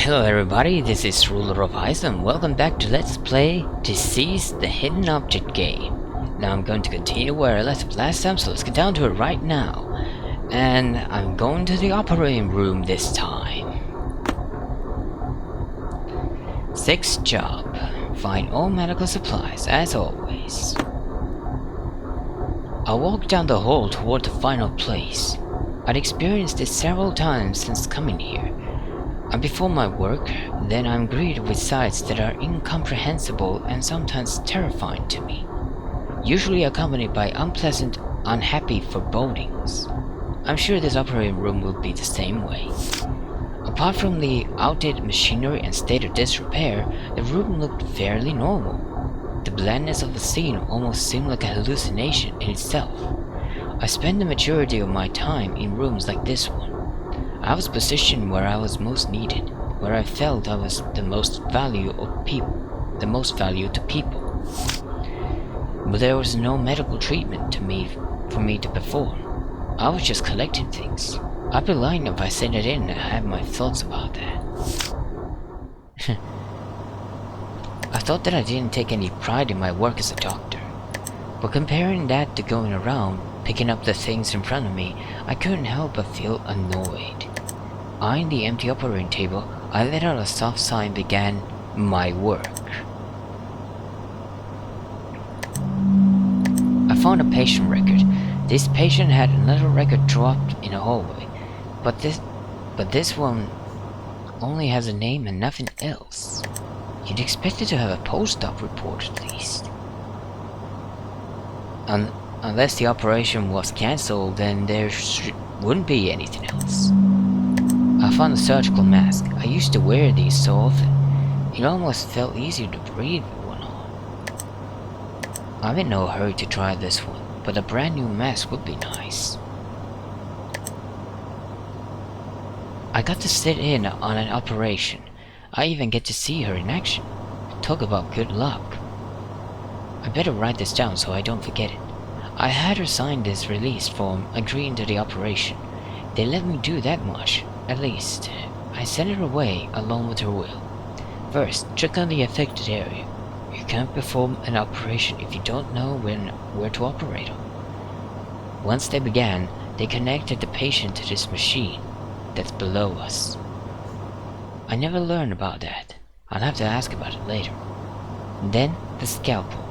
Hello everybody, this is Ruler of Ice and welcome back to Let's Play Deceased the Hidden Object game. Now I'm going to continue where I left last time, so let's get down to it right now. And I'm going to the operating room this time. 6th job. Find all medical supplies, as always. I walked down the hall toward the final place. I'd experienced it several times since coming here. And before my work, then I'm greeted with sights that are incomprehensible and sometimes terrifying to me, usually accompanied by unpleasant, unhappy forebodings. I'm sure this operating room will be the same way. Apart from the outdated machinery and state of disrepair, the room looked fairly normal. The blandness of the scene almost seemed like a hallucination in itself. I spent the majority of my time in rooms like this one. I was positioned where I was most needed, where I felt I was the most value to people. But there was no medical treatment for me to perform. I was just collecting things. I'd be lying if I said I didn't have my thoughts about that. I thought that I didn't take any pride in my work as a doctor. But comparing that to going around, picking up the things in front of me, I couldn't help but feel annoyed. Eyeing the empty operating table, I let out a soft sigh and began my work. I found a patient record. This patient had another record dropped in a hallway, but this one only has a name and nothing else. You'd expect it to have a post-op report at least. Unless the operation was cancelled, then there wouldn't be anything else. I found a surgical mask. I used to wear these so often. It almost felt easier to breathe with one on. I'm in no hurry to try this one, but a brand new mask would be nice. I got to sit in on an operation. I even get to see her in action. Talk about good luck. I better write this down so I don't forget it. I had her sign this release form agreeing to the operation. They let me do that much, at least. I sent her away along with her will. First, check on the affected area. You can't perform an operation if you don't know where to operate on. Once they began, they connected the patient to this machine that's below us. I never learned about that. I'll have to ask about it later. Then, the scalpel.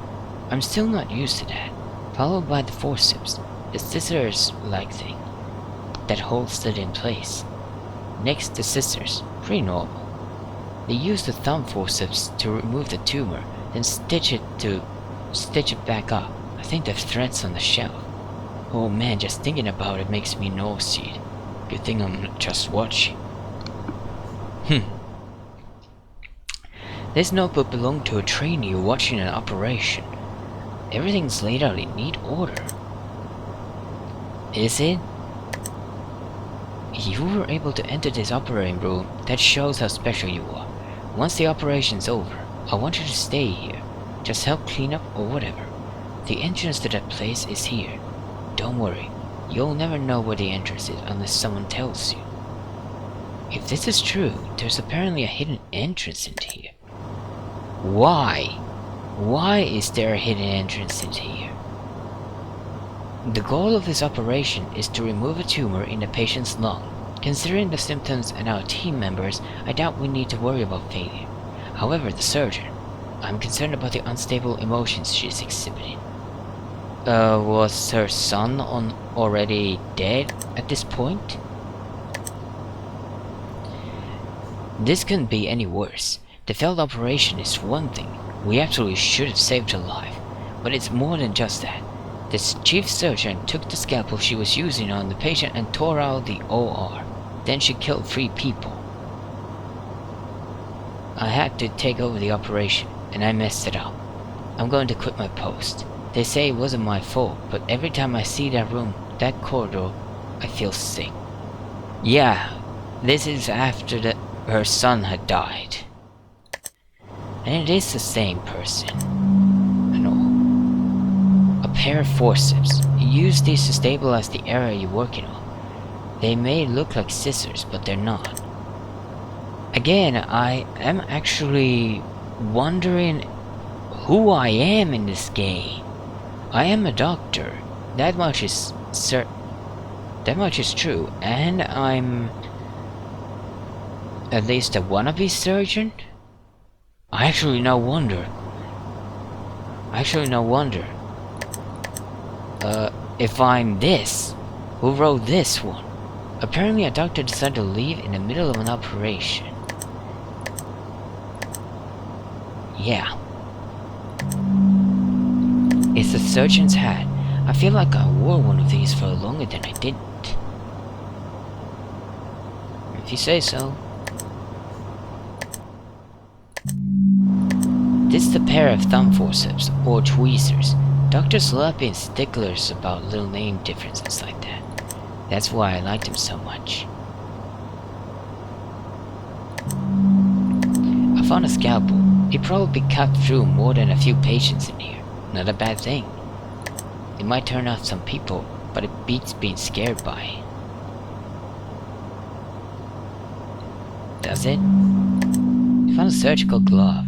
I'm still not used to that. Followed by the forceps, the scissors-like thing that holds it in place. Next, the scissors, pretty normal. They use the thumb forceps to remove the tumor, then stitch it back up. I think there's threads on the shelf. Oh man, just thinking about it makes me nauseated. Good thing I'm just watching. This notebook belonged to a trainee watching an operation. Everything's laid out in neat order. Is it? You were able to enter this operating room. That shows how special you are. Once the operation's over, I want you to stay here. Just help clean up or whatever. The entrance to that place is here. Don't worry, you'll never know where the entrance is unless someone tells you. If this is true, there's apparently a hidden entrance into here. Why? Why is there a hidden entrance into here? The goal of this operation is to remove a tumor in the patient's lung. Considering the symptoms and our team members, I doubt we need to worry about failure. However, the surgeon, I'm concerned about the unstable emotions she's exhibiting. Was her son already dead at this point? This couldn't be any worse. The failed operation is one thing. We absolutely should have saved her life. But it's more than just that. The chief surgeon took the scalpel she was using on the patient and tore out the OR. Then she killed 3 people. I had to take over the operation, and I messed it up. I'm going to quit my post. They say it wasn't my fault, but every time I see that room, that corridor, I feel sick. Yeah, this is after her son had died. And it is the same person. And all. A pair of forceps. You use these to stabilize the area you're working on. They may look like scissors, but they're not. Again, I am actually wondering who I am in this game. I am a doctor. That much is that much is true, and I'm at least a wannabe surgeon. Actually, no wonder. If I'm this, who wrote this one? Apparently, a doctor decided to leave in the middle of an operation. Yeah. It's the surgeon's hat. I feel like I wore one of these for longer than I didn't. If you say so. This is a pair of thumb forceps, or tweezers. Doctors love being sticklers about little name differences like that. That's why I liked him so much. I found a scalpel. It probably cut through more than a few patients in here. Not a bad thing. It might turn off some people, but it beats being scared by it. Does it? I found a surgical glove.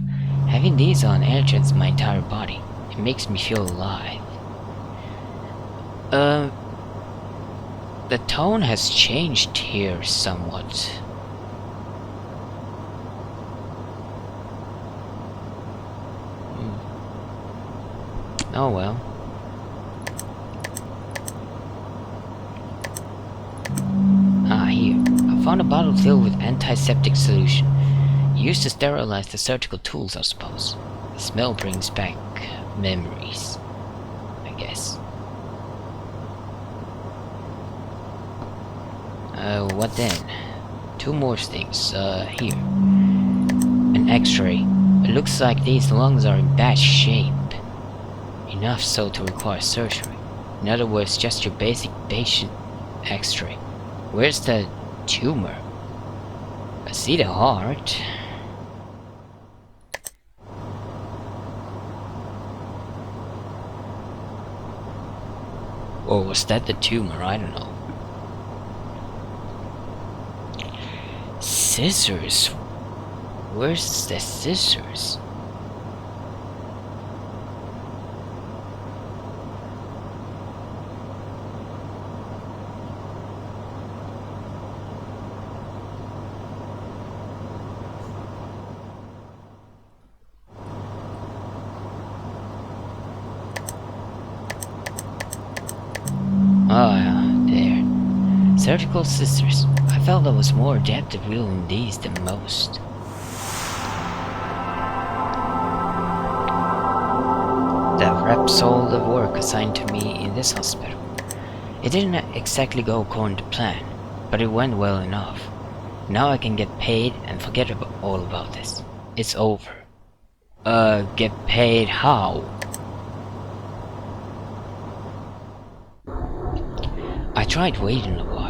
Having these on energizes my entire body. It makes me feel alive. The tone has changed here somewhat. Oh well. Ah, here. I found a bottle filled with antiseptic solution. Used to sterilize the surgical tools, I suppose. The smell brings back memories, I guess. What then? Two more things, here. An x-ray. It looks like these lungs are in bad shape. Enough so to require surgery. In other words, just your basic patient x-ray. Where's the tumor? I see the heart. Or was that the tumor? I don't know. Scissors? Where's the scissors? Ah, there. Surgical scissors. I felt I was more adept at wielding these than most. That wraps all the work assigned to me in this hospital. It didn't exactly go according to plan, but it went well enough. Now I can get paid and forget all about this. It's over. Get paid how? I tried waiting a while.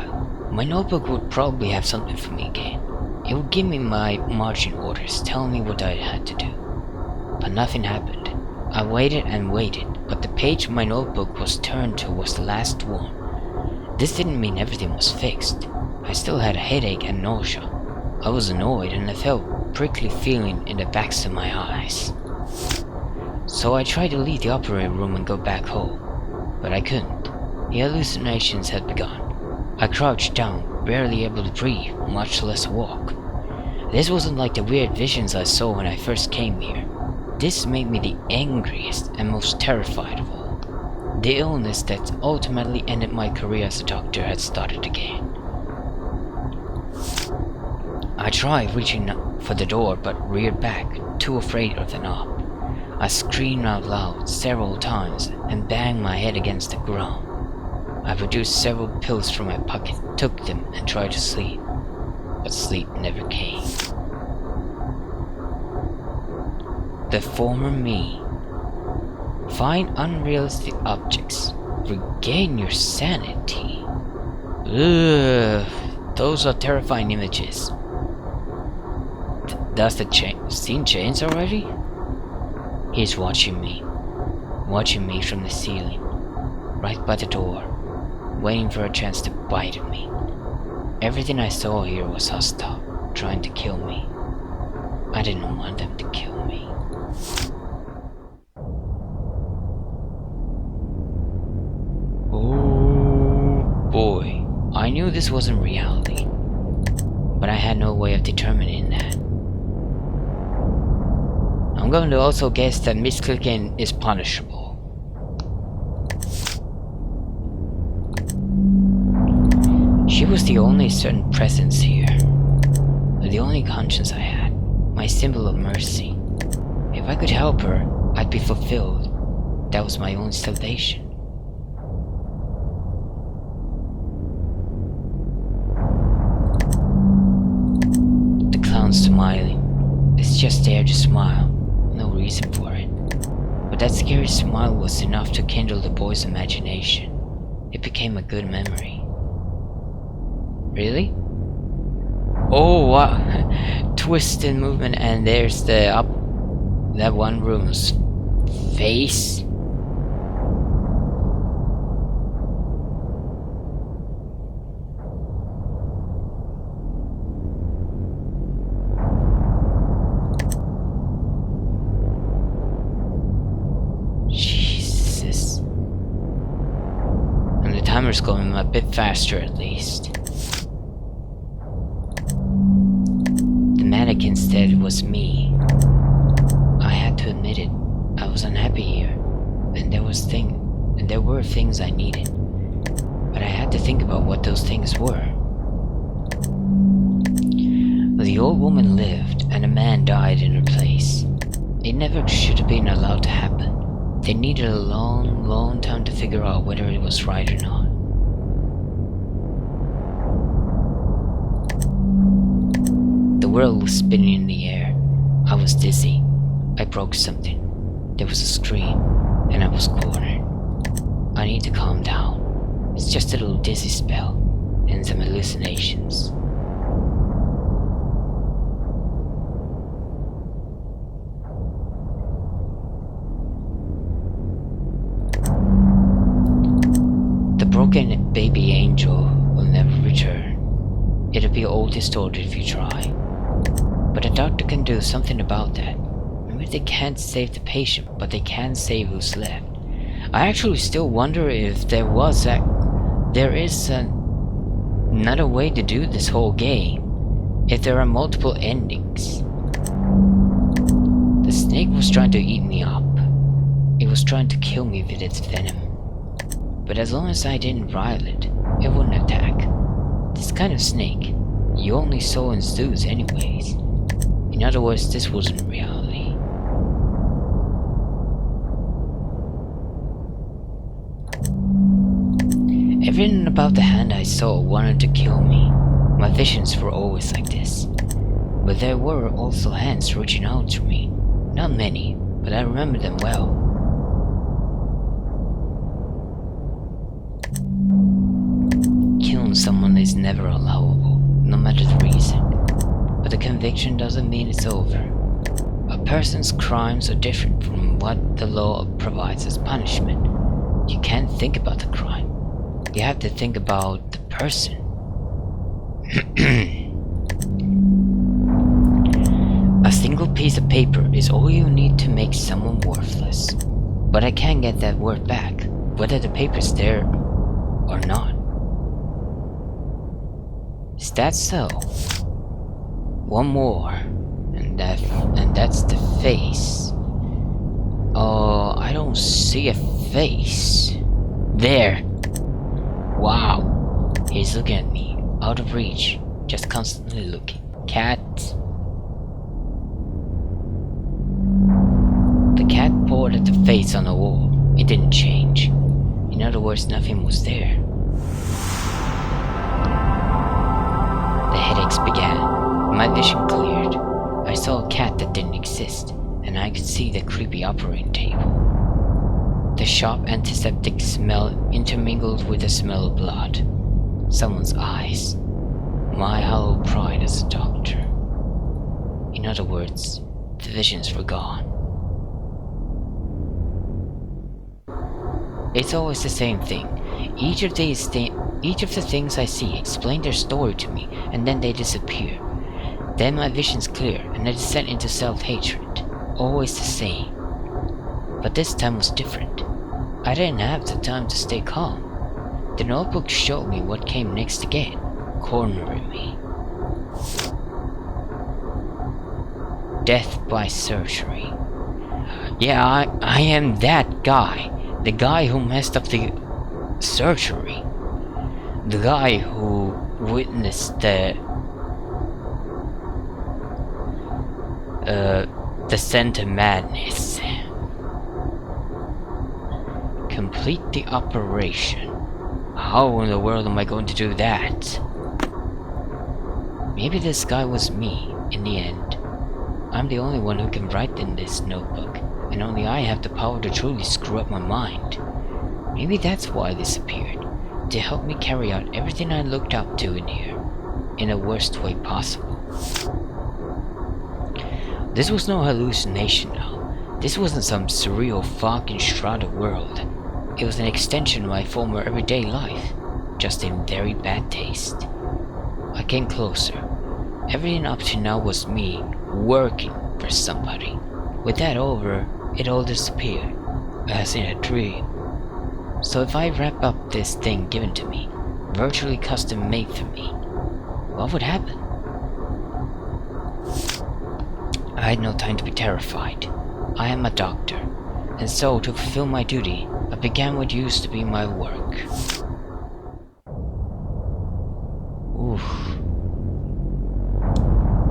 My notebook would probably have something for me again. It would give me my marching orders, telling me what I had to do. But nothing happened. I waited and waited, but the page my notebook was turned to was the last one. This didn't mean everything was fixed. I still had a headache and nausea. I was annoyed and I felt prickly feeling in the backs of my eyes. So I tried to leave the operating room and go back home, but I couldn't. The hallucinations had begun. I crouched down, barely able to breathe, much less walk. This wasn't like the weird visions I saw when I first came here. This made me the angriest and most terrified of all. The illness that ultimately ended my career as a doctor had started again. I tried reaching for the door but reared back, too afraid of the knob. I screamed out loud several times and banged my head against the ground. I produced several pills from my pocket, took them, and tried to sleep, but sleep never came. The former me. Find unrealistic objects. Regain your sanity. Ugh, those are terrifying images. Does the scene change already? He's watching me from the ceiling, right by the door, waiting for a chance to bite at me. Everything I saw here was hostile. trying to kill me. I didn't want them to kill me. Oh boy, I knew this wasn't reality, but I had no way of determining that. I'm going to also guess that misclicking is punishable. She was the only certain presence here, the only conscience I had, my symbol of mercy. If I could help her, I'd be fulfilled. That was my own salvation. The clown's smiling. It's just there to smile, no reason for it. But that scary smile was enough to kindle the boy's imagination. It became a good memory. Really? Oh wow! Twist and movement, and there's that one room's face. Jesus. And the timer's going a bit faster at least. Mannequin instead was me. I had to admit it. I was unhappy here, and there were things I needed, but I had to think about what those things were. The old woman lived, and a man died in her place. It never should have been allowed to happen. They needed a long, long time to figure out whether it was right or not. The world was spinning in the air. I was dizzy. I broke something. There was a scream, and I was cornered. I need to calm down. It's just a little dizzy spell, and some hallucinations. The broken baby angel will never return. It'll be all distorted if you try. But a doctor can do something about that. Maybe they can't save the patient, but they can save who's left. I actually still wonder if there is another way to do this whole game. If there are multiple endings. The snake was trying to eat me up. It was trying to kill me with its venom. But as long as I didn't rile it, it wouldn't attack. This kind of snake, you only saw in zoos anyways. In other words, this wasn't reality. Everything about the hand I saw wanted to kill me. My visions were always like this. But there were also hands reaching out to me. Not many, but I remember them well. Killing someone is never allowable, no matter the reason. But the conviction doesn't mean it's over. A person's crimes are different from what the law provides as punishment. You can't think about the crime. You have to think about the person. A single piece of paper is all you need to make someone worthless. But I can't get that word back, whether the paper's there or not. Is that so? One more, and that's the face. Oh, I don't see a face. There. Wow. He's looking at me, out of reach, just constantly looking. Cat. The cat poured at the face on the wall. It didn't change. In other words, nothing was there. The headaches began. My vision cleared. I saw a cat that didn't exist, and I could see the creepy operating table. The sharp antiseptic smell intermingled with the smell of blood. Someone's eyes. My hollow pride as a doctor. In other words, the visions were gone. It's always the same thing. Each of the things I see explain their story to me, and then they disappear. Then my vision's clear, and I descend into self-hatred. Always the same. But this time was different. I didn't have the time to stay calm. The notebook showed me what came next again, cornering me. Death by surgery. Yeah, I am that guy. The guy who messed up the surgery. The guy who witnessed the descent of madness. Complete the operation. How in the world am I going to do that? Maybe this guy was me, in the end. I'm the only one who can write in this notebook, and only I have the power to truly screw up my mind. Maybe that's why this appeared, to help me carry out everything I looked up to in here, in the worst way possible. This was no hallucination now. This wasn't some surreal fog-enshrouded world. It was an extension of my former everyday life, just in very bad taste. I came closer. Everything up to now was me working for somebody. With that over, it all disappeared, as in a dream. So if I wrap up this thing given to me, virtually custom made for me, what would happen? I had no time to be terrified. I am a doctor, and so to fulfill my duty, I began what used to be my work. Oof.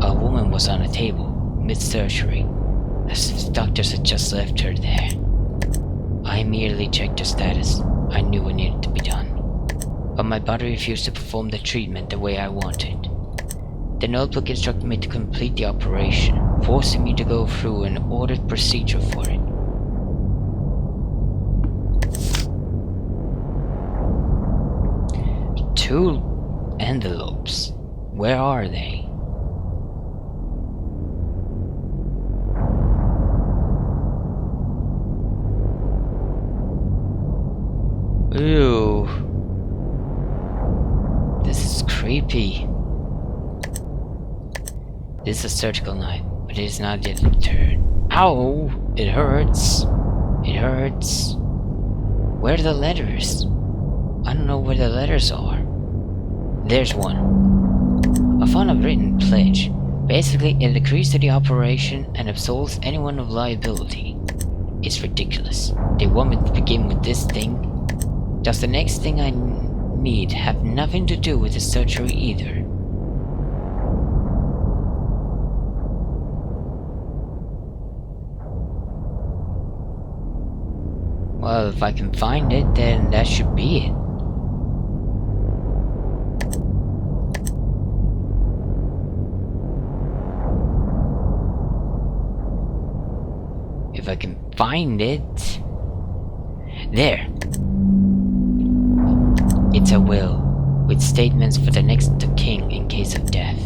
A woman was on a table, mid-surgery, as if the doctors had just left her there. I immediately checked her status. I knew it needed to be done. But my body refused to perform the treatment the way I wanted. The notebook instructed me to complete the operation, forcing me to go through an ordered procedure for it. Two envelopes. Where are they? Ew. This is creepy. This is a surgical knife, but it is not yet returned. Ow! It hurts. It hurts. Where are the letters? I don't know where the letters are. There's one. I found a written pledge. Basically, it agrees to the operation and absolves anyone of liability. It's ridiculous. They want me to begin with this thing. Does the next thing I need have nothing to do with the surgery either? Well, if I can find it, then that should be it. If I can find it... There! It's a will, with statements for the next of kin in case of death.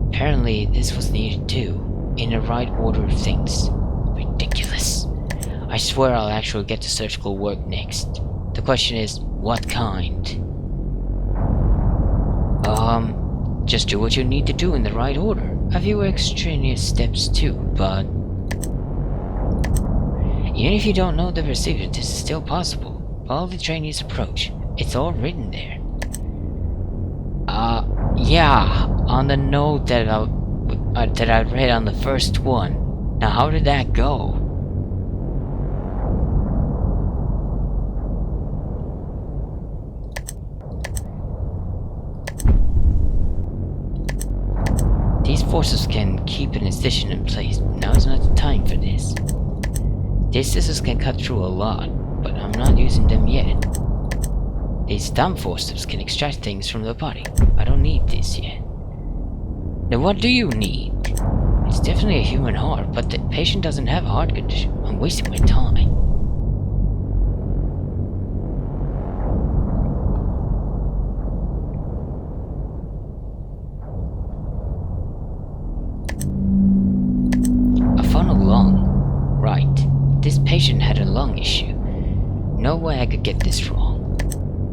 Apparently, this was needed too, in the right order of things. Ridiculous. I swear I'll actually get to surgical work next. The question is, what kind? Just do what you need to do in the right order. A few extraneous steps too, but... Even if you don't know the procedure, this is still possible. Follow the trainee's approach. It's all written there. Yeah, on the note that I read on the first one. Now how did that go? These forces can keep an incision in place. Now is not the time for this. These scissors can cut through a lot, but I'm not using them yet. These thumb forceps can extract things from the body. I don't need this yet. Then what do you need? It's definitely a human heart, but the patient doesn't have a heart condition. I'm wasting my time. I found a lung. Right. This patient had a lung issue. No way I could get this wrong.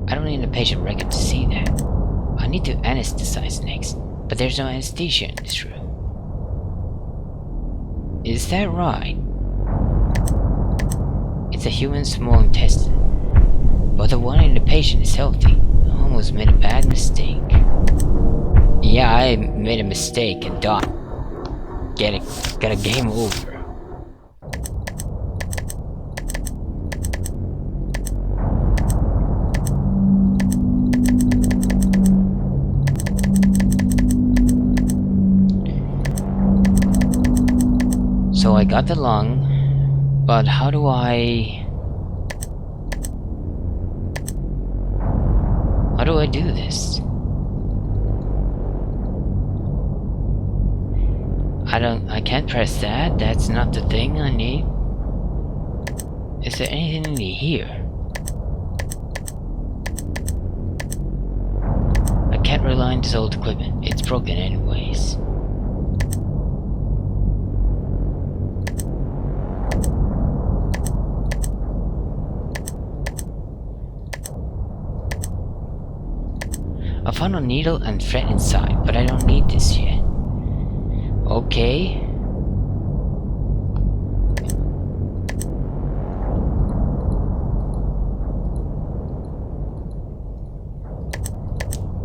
I don't need a patient record to see that. I need to anesthetize next, but there's no anesthesia in this room. Is that right? It's a human small intestine, but the one in the patient is healthy. I almost made a bad mistake. Yeah, I made a mistake and died. Get a game over. So I got the lung, but how do I do this? I can't press that. That's not the thing I need. Is there anything in here? I can't rely on this old equipment. It's broken anyways. I found a needle and thread inside, but I don't need this yet. Okay.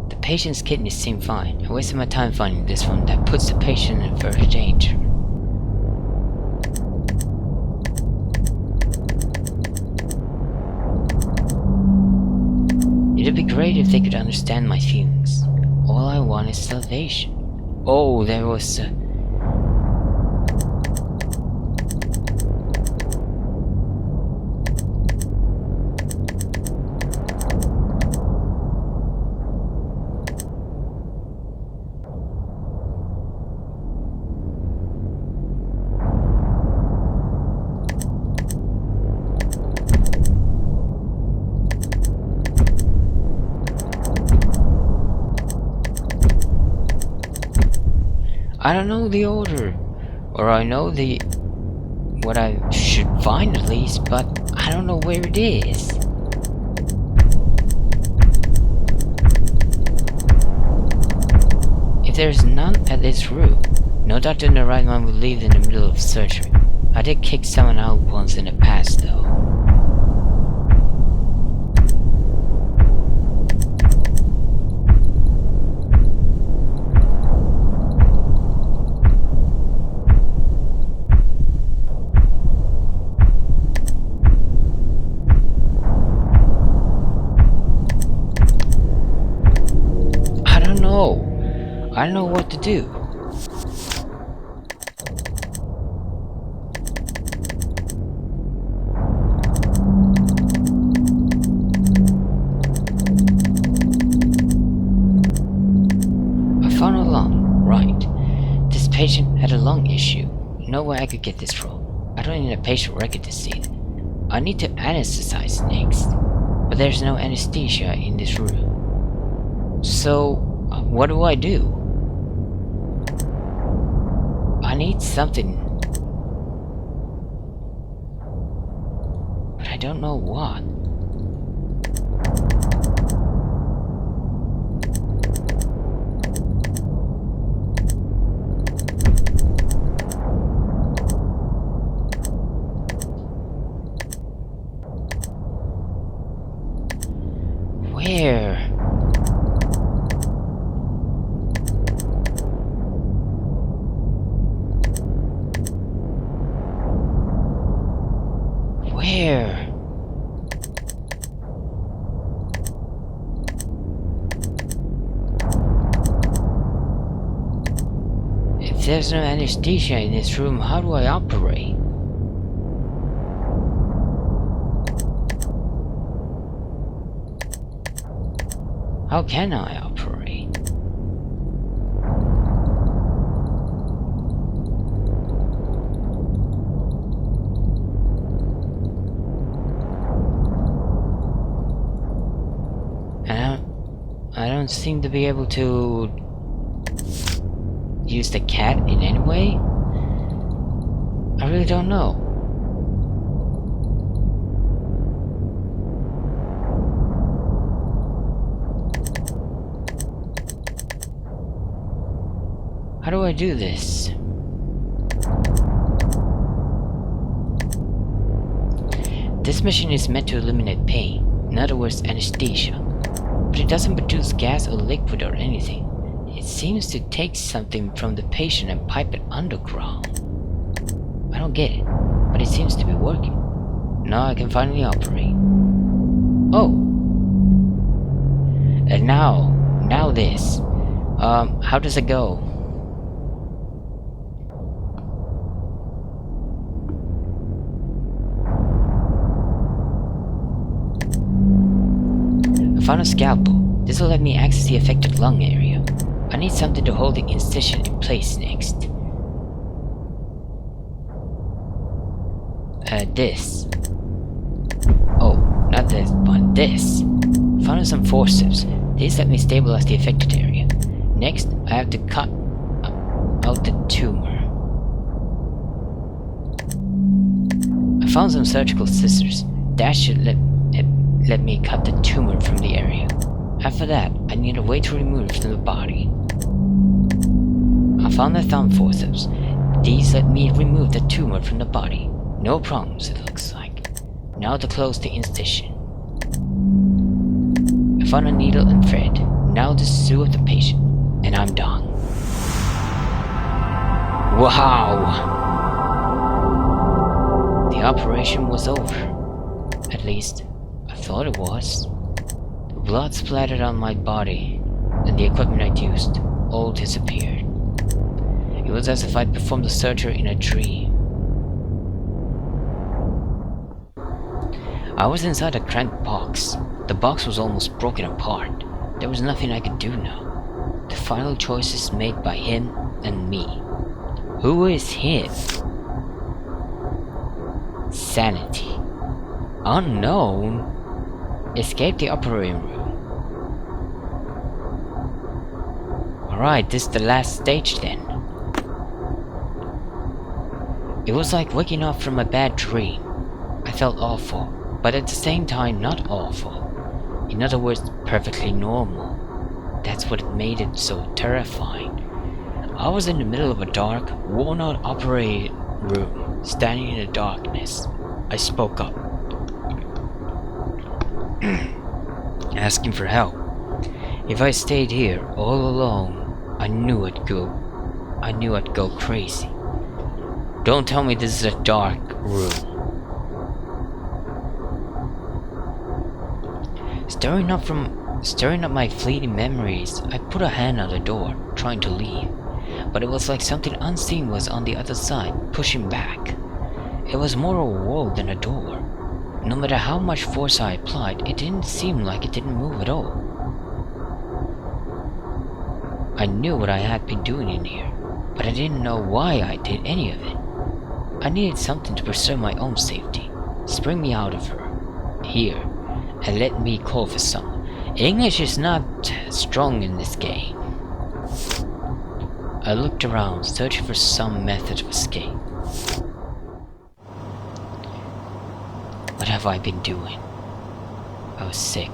The patient's kidneys seem fine. I wasted my time finding this one that puts the patient in further danger. It'd be great if they could understand my feelings. All I want is salvation. Oh, there was a... I don't know the order, or I know what I should find at least, but I don't know where it is. If there's none at this room, no doctor in the right mind would leave in the middle of surgery. I did kick someone out once in the past though. I don't know what to do. I found a lung, right. This patient had a lung issue. No way I could get this from. I don't need a patient record to see it. I need to anesthetize next, but there's no anesthesia in this room. So, what do I do? I need something, but I don't know what. Where? Where? If there's no anesthesia in this room, how do I operate? How can I operate? I don't seem to be able to use the cat in any way. I really don't know. How do I do this? This machine is meant to eliminate pain, in other words anesthesia, but it doesn't produce gas or liquid or anything. It seems to take something from the patient and pipe it underground. I don't get it, but it seems to be working. Now I can finally operate. Oh! And now this. How does it go? I found a scalpel. This will let me access the affected lung area. I need something to hold the incision in place next. This. Oh, not this, but this. Found some forceps. These let me stabilize the affected area. Next, I have to cut out the tumor. I found some surgical scissors. That should let me cut the tumor from the area. After that, I need a way to remove it from the body. I found the thumb forceps. These let me remove the tumor from the body. No problems, it looks like. Now to close the incision. I found a needle and thread. Now to sew the patient. And I'm done. Wow! The operation was over. At least, I thought it was. The blood splattered on my body, and the equipment I'd used all disappeared. It was as if I'd performed the surgery in a dream. I was inside a cramped box. The box was almost broken apart. There was nothing I could do now. The final choices made by him and me. Who is him? Sanity. Unknown. Escape the operating room. Alright, this is the last stage then. It was like waking up from a bad dream. I felt awful, but at the same time not awful. In other words, perfectly normal. That's what made it so terrifying. I was in the middle of a dark, worn-out operating room, standing in the darkness. I spoke up, asking for help. If I stayed here all alone, I knew I'd go crazy. Don't tell me this is a dark room. Stirring up my fleeting memories, I put a hand on the door, trying to leave. But it was like something unseen was on the other side, pushing back. It was more a wall than a door. No matter how much force I applied, it didn't seem like it didn't move at all. I knew what I had been doing in here, but I didn't know why I did any of it. I needed something to preserve my own safety, spring me out of her, here, and let me call for someone. English is not strong in this game. I looked around, searching for some method of escape. What have I been doing? I was sick.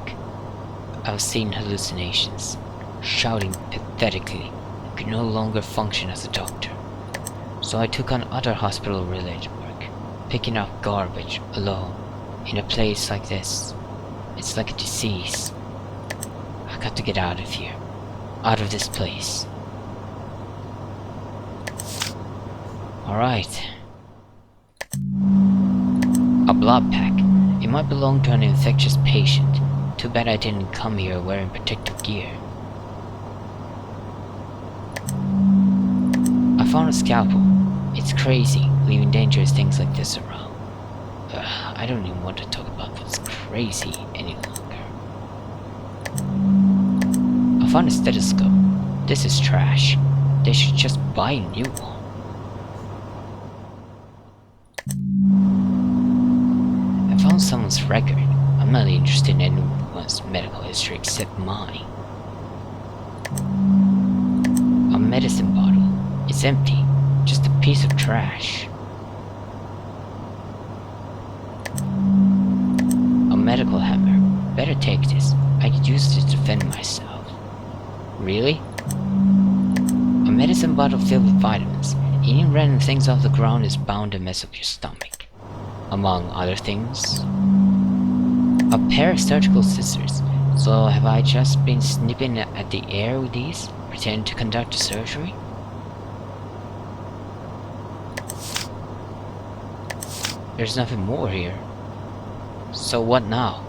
I was seeing hallucinations, shouting pathetically. I could no longer function as a doctor. So I took on other hospital-related work, picking up garbage alone in a place like this. It's like a disease. I got to get out of here, out of this place. Alright. A blood pack. It might belong to an infectious patient. Too bad I didn't come here wearing protective gear. I found a scalpel. It's crazy, leaving dangerous things like this around. I don't even want to talk about what's crazy any longer. I found a stethoscope. This is trash. They should just buy a new one. I found someone's record. I'm not interested in anyone's medical history except mine. A medicine bottle. It's empty. Just a piece of trash. A medical hammer. Better take this. I could use this to defend myself. Really? A medicine bottle filled with vitamins. Eating random things off the ground is bound to mess up your stomach. Among other things. A pair of surgical scissors. So have I just been snipping at the air with these, pretending to conduct a surgery? There's nothing more here. So what now?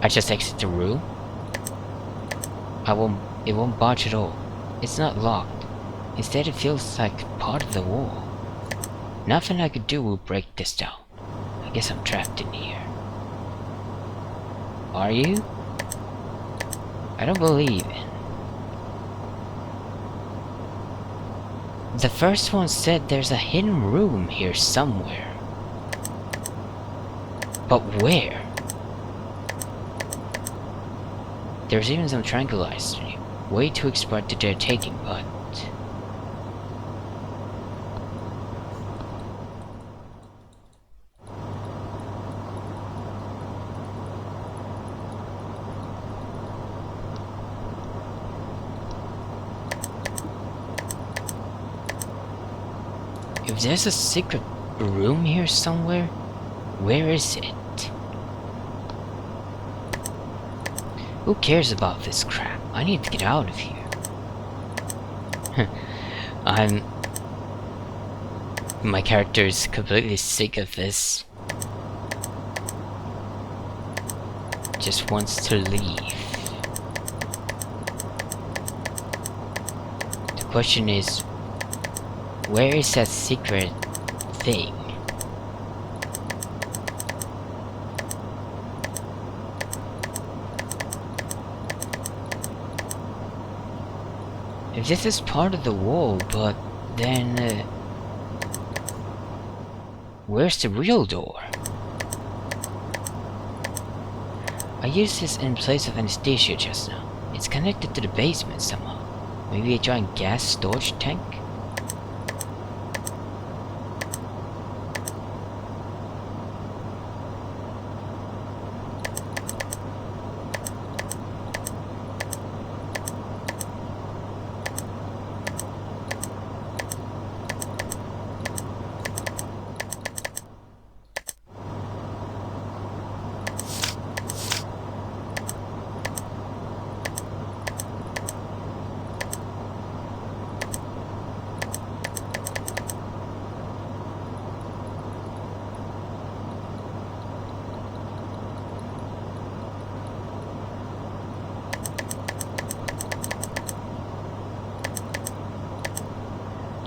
I just exit the room? It won't budge at all. It's not locked. Instead it feels like part of the wall. Nothing I could do will break this down. I guess I'm trapped in here. Are you? I don't believe it. The first one said there's a hidden room here somewhere. But where? There's even some tranquilizers. Way too expert to dare taking, but... if there's a secret room here somewhere, where is it? Who cares about this crap? I need to get out of here. My character is completely sick of this. Just wants to leave. The question is, where is that secret thing? If this is part of the wall, but then... where's the real door? I used this in place of anesthesia just now. It's connected to the basement somehow. Maybe a giant gas storage tank?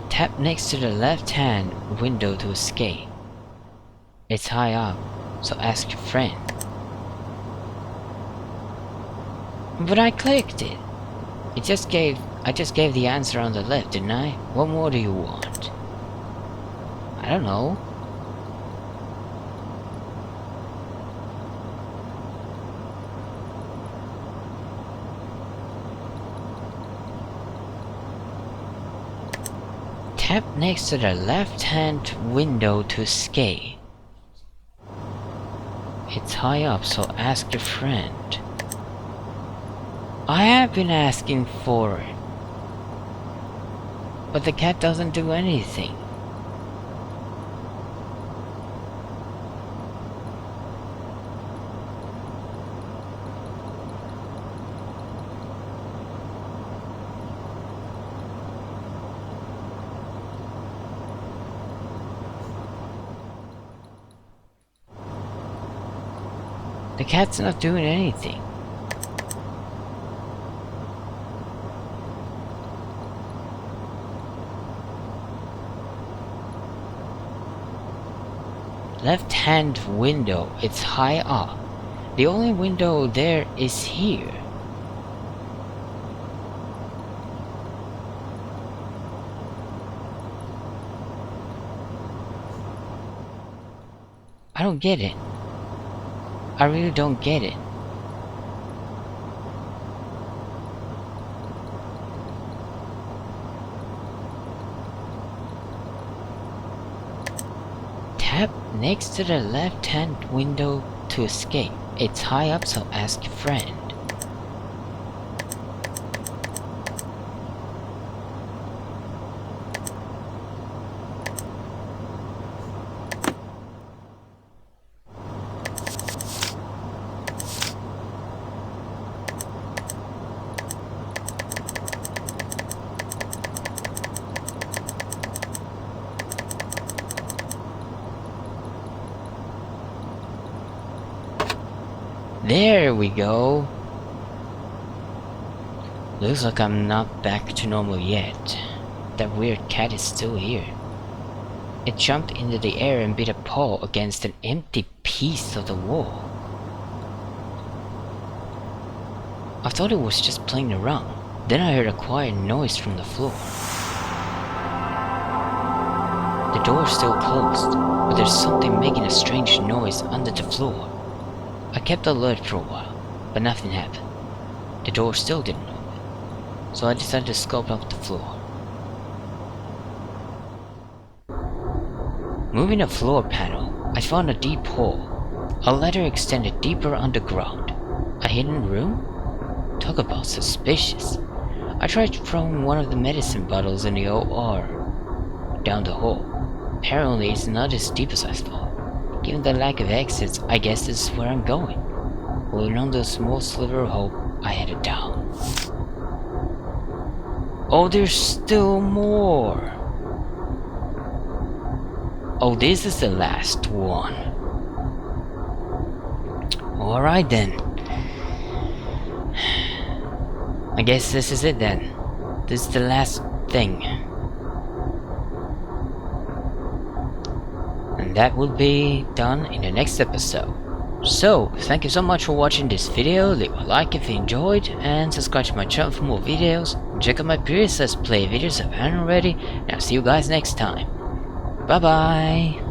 Tap next to the left-hand window to escape. It's high up, so ask your friend. But I clicked it. I just gave the answer on the left, didn't I? What more do you want? I don't know. Tap next to the left-hand window to escape. It's high up, so ask your friend. I have been asking for it. But the cat doesn't do anything. The cat's not doing anything. Left-hand window, it's high up. The only window there is here. I don't get it. I really don't get it. Tap next to the left-hand window to escape. It's high up, so ask your friend. There we go. Looks like I'm not back to normal yet. That weird cat is still here. It jumped into the air and bit a paw against an empty piece of the wall. I thought it was just playing around. Then I heard a quiet noise from the floor. The door is still closed, but there's something making a strange noise under the floor. I kept alert for a while, but nothing happened. The door still didn't open, so I decided to scope out the floor. Moving a floor panel, I found a deep hole. A ladder extended deeper underground. A hidden room? Talk about suspicious. I tried throwing one of the medicine bottles in the OR down the hole. Apparently it's not as deep as I thought. Given the lack of exits, I guess this is where I'm going. Holding on to a small sliver of hope, I headed down. Oh, there's still more! Oh, this is the last one. Alright then. I guess this is it then. This is the last thing. And that will be done in the next episode. So, thank you so much for watching this video. Leave a like if you enjoyed, and subscribe to my channel for more videos. And check out my previous Let's Play videos if you haven't already, and I'll see you guys next time. Bye bye!